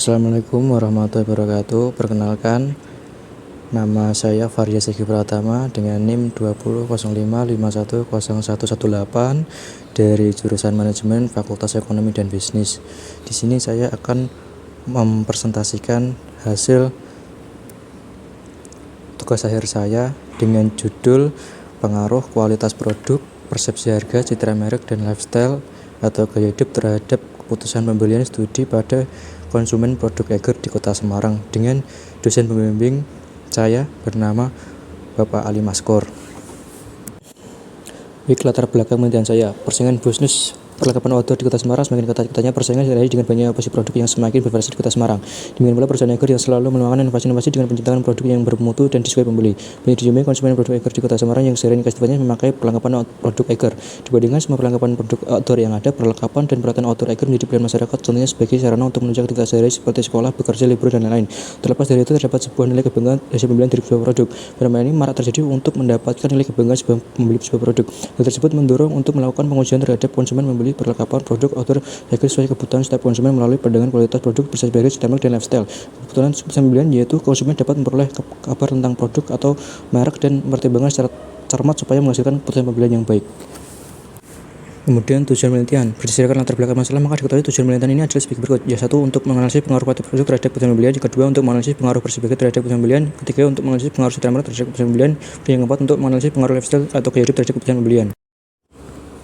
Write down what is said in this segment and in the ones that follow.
Assalamualaikum warahmatullahi wabarakatuh. Perkenalkan, nama saya Faria Segi Pratama dengan NIM 2005510118 dari jurusan Manajemen Fakultas Ekonomi dan Bisnis. Di sini saya akan mempresentasikan hasil tugas akhir saya dengan judul Pengaruh Kualitas Produk, Persepsi Harga, Citra Merek, dan Lifestyle atau Gaya Hidup terhadap Keputusan Pembelian Studi pada Konsumen Produk Eiger di Kota Semarang, dengan dosen pembimbing saya bernama Bapak Ali Maskor. Baik, latar belakang penelitian saya. Persaingan bisnis perlengkapan outdoor di Kota Semarang semakin ketat-ketatnya. Persaingan terjadi dengan banyaknya opsi produk yang semakin bervariasi di Kota Semarang. Demikian pula perusahaan Eiger yang selalu melakukan inovasi-inovasi dengan penciptaan produk yang bermutu dan disukai pembeli. Banyak dijumpai konsumen produk Eiger di Kota Semarang yang sering kesibukannya memakai perlengkapan produk Eiger. Dibandingkan semua perlengkapan produk outdoor yang ada, perlengkapan dan peralatan outdoor Eiger menjadi pilihan masyarakat, contohnya sebagai sarana untuk menunjang aktivitas sehari seperti sekolah, bekerja, libur, dan lain-lain. Terlepas dari itu, terdapat sebuah nilai kebanggaan hasil pembelian dari sebuah produk. Pada ini marak terjadi untuk mendapatkan nilai kebanggaan sebelum membeli sebuah produk. Hal tersebut mendorong untuk melakukan pengujian terhadap konsumen membeli perlengkapan produk outdoor Eiger sesuai kebutuhan setiap konsumen melalui pandangan kualitas produk, persepsi harga, citra merek, dan lifestyle. Kebutuhan pembelian yaitu konsumen dapat memperoleh kabar tentang produk atau merek dan mempertimbangkan secara cermat supaya menghasilkan keputusan pembelian yang baik. Kemudian tujuan penelitian. Berdasarkan latar belakang masalah, maka diketahui tujuan penelitian ini adalah sebagai berikut. Yang satu, untuk menganalisis pengaruh kualitas produk terhadap keputusan pembelian. Yang kedua, untuk menganalisis pengaruh persepsi harga terhadap keputusan pembelian. Ketiga, untuk menganalisis pengaruh citra merek terhadap keputusan pembelian. Dan yang keempat, untuk menganalisis pengaruh lifestyle atau gaya hidup terhadap keputusan pembelian.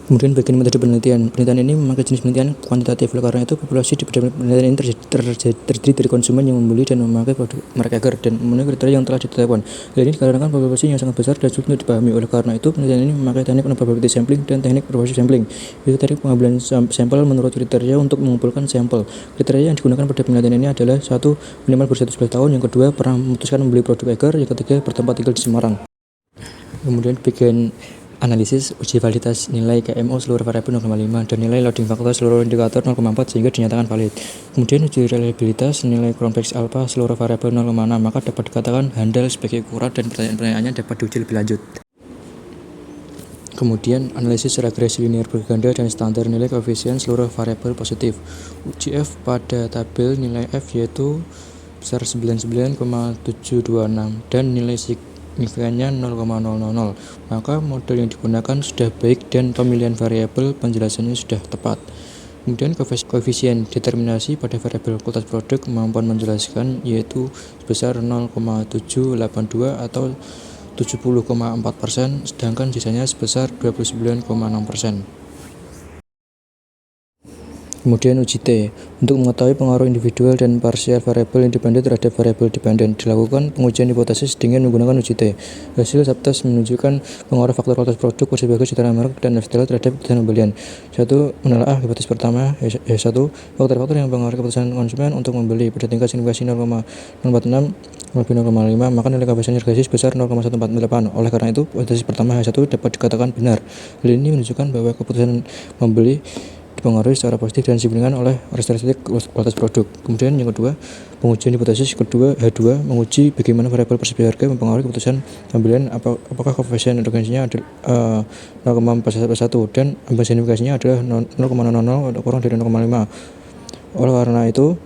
Kemudian bagian metode penelitian. Penelitian ini memakai jenis penelitian kuantitatif. Oleh karena itu, populasi di penelitian ini terdiri dari konsumen yang membeli dan memakai produk merek Eiger dan memenuhi kriteria yang telah ditetapkan. Hal ini dikarenakan populasi yang sangat besar dan sulit untuk dipahami. Oleh karena itu, penelitian ini memakai teknik probability sampling dan teknik probability sampling. Yaitu teknik pengambilan sampel menurut kriteria untuk mengumpulkan sampel. Kriteria yang digunakan pada penelitian ini adalah: satu, minimal berusia 11 tahun; yang kedua, pernah memutuskan membeli produk Eiger; yang ketiga, bertempat tinggal di Semarang. Kemudian bagian analisis, uji validitas nilai KMO seluruh variabel 0,5 dan nilai loading factor seluruh indikator 0,4 sehingga dinyatakan valid. Kemudian uji reliabilitas nilai convex alpha seluruh variabel 0,6, maka dapat dikatakan handal sebagai ukuran dan pertanyaan-pertanyaannya dapat diuji lebih lanjut. Kemudian analisis regresi linear berganda dan standar nilai koefisien seluruh variabel positif. Uji F pada tabel nilai F yaitu besar 99,726 dan nilai signifikannya 0,000, maka model yang digunakan sudah baik dan pemilihan variabel penjelasannya sudah tepat. Kemudian koefisien determinasi pada variabel kualitas produk kemampuan menjelaskan yaitu sebesar 0,782 atau 70,4%, sedangkan sisanya sebesar 29,6%. Kemudian uji T. Untuk mengetahui pengaruh individual dan parsial variabel independen terhadap variabel dependen, dilakukan pengujian hipotesis dengan menggunakan uji T. Hasil subtes menunjukkan pengaruh faktor kualitas produk, persepsi harga, citra merek, dan lifestyle terhadap keputusan pembelian. 1. Menelaah hipotesis pertama. 1. Faktor-faktor yang mempengaruhi keputusan konsumen untuk membeli pada tingkat signifikasi 0,046 lebih 0,5, maka nilai koefisien regresi sebesar 0,148. Oleh karena itu, hipotesis pertama H1 dapat dikatakan benar. Hal ini menunjukkan bahwa keputusan membeli dipengaruhi secara positif dan signifikan oleh karakteristik kualitas produk. Kemudian yang kedua, pengujian hipotesis kedua H2 menguji bagaimana variabel persepsi harga mempengaruhi keputusan pembelian, apakah koefisien regresinya adalah 0,41 dan ambang signifikasinya adalah 0,00 kurang dari 0,5. Oleh karena itu,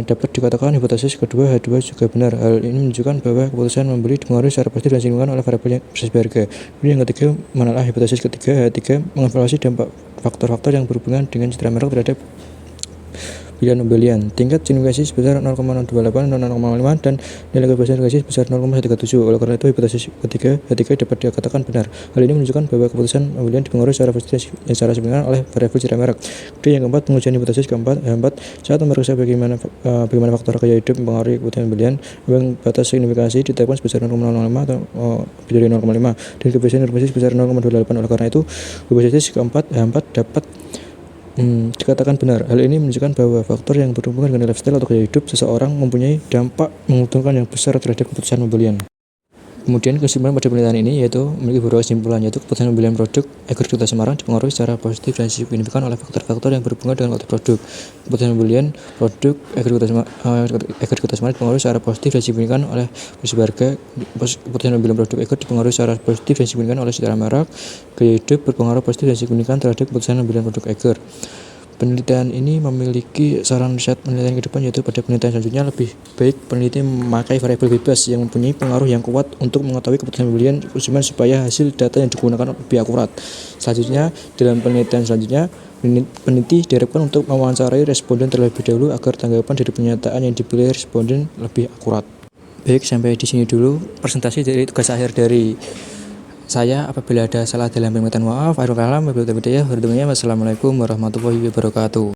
dapat dikatakan hipotesis kedua H2 juga benar. Hal ini menunjukkan bahwa keputusan membeli dipengaruhi secara positif dan signifikan oleh variabel persepsi harga. Kemudian yang ketiga, menelaah hipotesis ketiga H3 mengevaluasi dampak faktor-faktor yang berhubungan dengan citra merek terhadap pilihan pembelian. Tingkat signifikasi sebesar 0,028 dan 0,5 dan nilai koefisien regresi sebesar 0,137. Oleh karena itu, hipotesis ketiga H3 dapat dikatakan benar. Hal ini menunjukkan bahwa keputusan pembelian dipengaruhi secara positif dan secara signifikan oleh variabel citra merek. Kemudian yang keempat, pengujian hipotesis keempat H4 saat memeriksa bagaimana faktor gaya hidup mempengaruhi keputusan pembelian. Ambang batas signifikasi ditetapkan sebesar 0,05 atau lebih dari 0,5 dan koefisien regresi sebesar 0,28. Oleh karena itu, hipotesis keempat H4 dapat dikatakan benar. Hal ini menunjukkan bahwa faktor yang berhubungan dengan lifestyle atau gaya hidup seseorang mempunyai dampak menguntungkan yang besar terhadap keputusan pembelian. Kemudian kesimpulan pada penelitian ini yaitu memiliki beberapa kesimpulan, yaitu keputusan pembelian produk Eiger di Kota Semarang dipengaruhi secara positif dan signifikan oleh faktor-faktor yang berhubungan dengan kualitas produk. Keputusan pembelian produk Eiger di Kota Semarang dipengaruhi secara positif dan signifikan oleh persepsi harga. Keputusan pembelian produk Eiger dipengaruhi secara positif dan signifikan oleh citra merek. Gaya hidup berpengaruh positif dan signifikan terhadap keputusan pembelian produk Eiger. Penelitian ini memiliki saran riset penelitian ke depan, yaitu pada penelitian selanjutnya lebih baik peneliti memakai variabel bebas yang mempunyai pengaruh yang kuat untuk mengetahui keputusan pembelian konsumen supaya hasil data yang digunakan lebih akurat. Selanjutnya, dalam penelitian selanjutnya, peneliti diharapkan untuk mewawancarai responden terlebih dahulu agar tanggapan dari pernyataan yang dipilih responden lebih akurat. Baik, sampai di sini dulu presentasi dari tugas akhir dari saya. Apabila ada salah dalam permintaan maaf. Wassalamualaikum warahmatullahi wabarakatuh.